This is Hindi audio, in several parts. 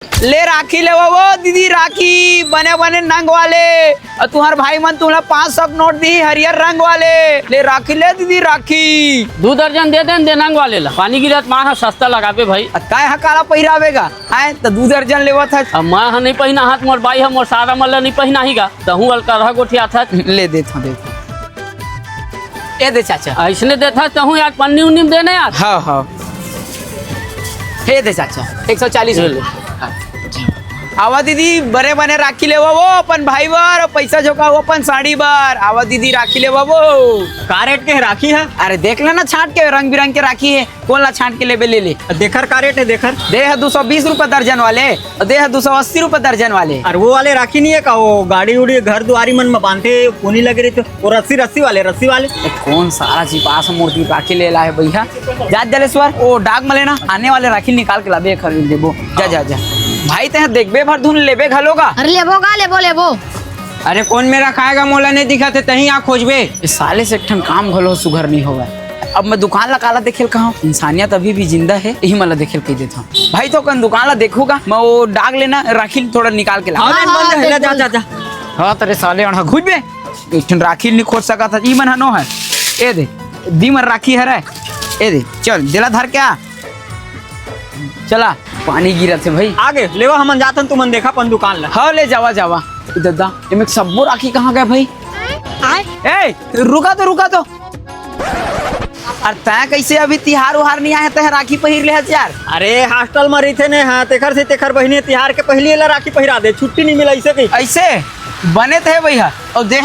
ले राखी ले वो दीदी राखी बने बने नंग वाले और तुम्हार भाई मन तुम्हें 500 नोट दी हरियर रंग वाले। ले राखी ले दीदी राखी 2 दर्जन दे दें नंग वाले ला पानी गिरत माँ सस्ता लगाबे भाई। काय हा काला पहिरावेगा आए तो 2 दर्जन लेवा था। अब माँ नहीं पहना हाथ मोर बाई है मोर सारा मल्ला नहीं पहना ही गा तो हूँ अलकर गोठिया था ले देता ये दे चाचा ऐसने देता तो हूँ यार पन्नी उन्नी में देने यार। हाँ हाँ हे दे चाचा 140 ले। आवा दीदी बरे बने राखी ले वो अपन भाई बर पैसा झोंका वो अपन साड़ी बर। आवा दीदी राखी ले वो का रेट के राखी है? अरे देख लेना छाट के रंग बिरंग के राखी है कौन ला छाट के ले ले देखर का रेट है देखर? दे है 220 रुपए दर्जन वाले और दे है 280 रुपए दर्जन वाले। और वो वाले राखी नहीं है का वो गाड़ी उड़ी घर दुआरी मन में बांधते कोनी लगे रही तो वो रस्सी वाले कौन सारा चिपास मूर्ति राखी ले ला है भैया। जा जलेश्वर वो डाक में लेना आने वाले राखी निकाल के लाबे खरीद देबो। जा जा जा भाई ते देखबे भर धुन लेबे घलोगा। अरे लेबो अरे कौन मेरा खाएगा मोला नहीं दिखा थे तही आ खोजबे। इस साले से ठन काम घलो सुघर नहीं होगा। अब मैं दुकान ला काला देखेल कहा इंसानियत अभी भी जिंदा है यही मला देखेल कह देता हूँ भाई। तो कौन दुकान ला देखूगा मैं वो डाक लेना राखी थोड़ा निकाल के ला। हाँ तेरे साले अणा घुजबे एक ठन राखी नहीं खोज सका था ई मन नो है ए दे दी मन राखी है रे ए दे चल दिला धर क्या चला पानी गिरा थे भाई। आगे लेवा हम जातन तुमन देखा अपन दुकान ला। हाँ ले जावा जावा दादा ये सबो राखी कहाँ गए भाई। ए रुका तो अरे तय कैसे अभी तिहार उहार नहीं आया तय राखी पहिर ले यार। अरे हॉस्टल में रही थे ने हाँ तेखर से तेखर बहिनी तिहार के पहले ला राखी पहिरा दे छुट्टी नहीं मिला ऐसे कहीं ऐसे बने थे भैया और देख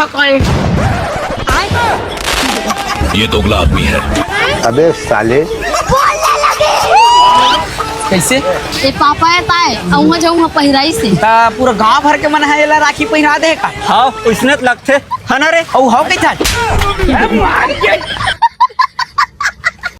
ये दोगला आदमी है। अबे साले कैसे ए पापा है ताए औहा जाऊंगा पहिराई से पूरा गांव भर के मन है राखी पहिरा दे का। हाँ उसने लगते है ना रे औ हो कई था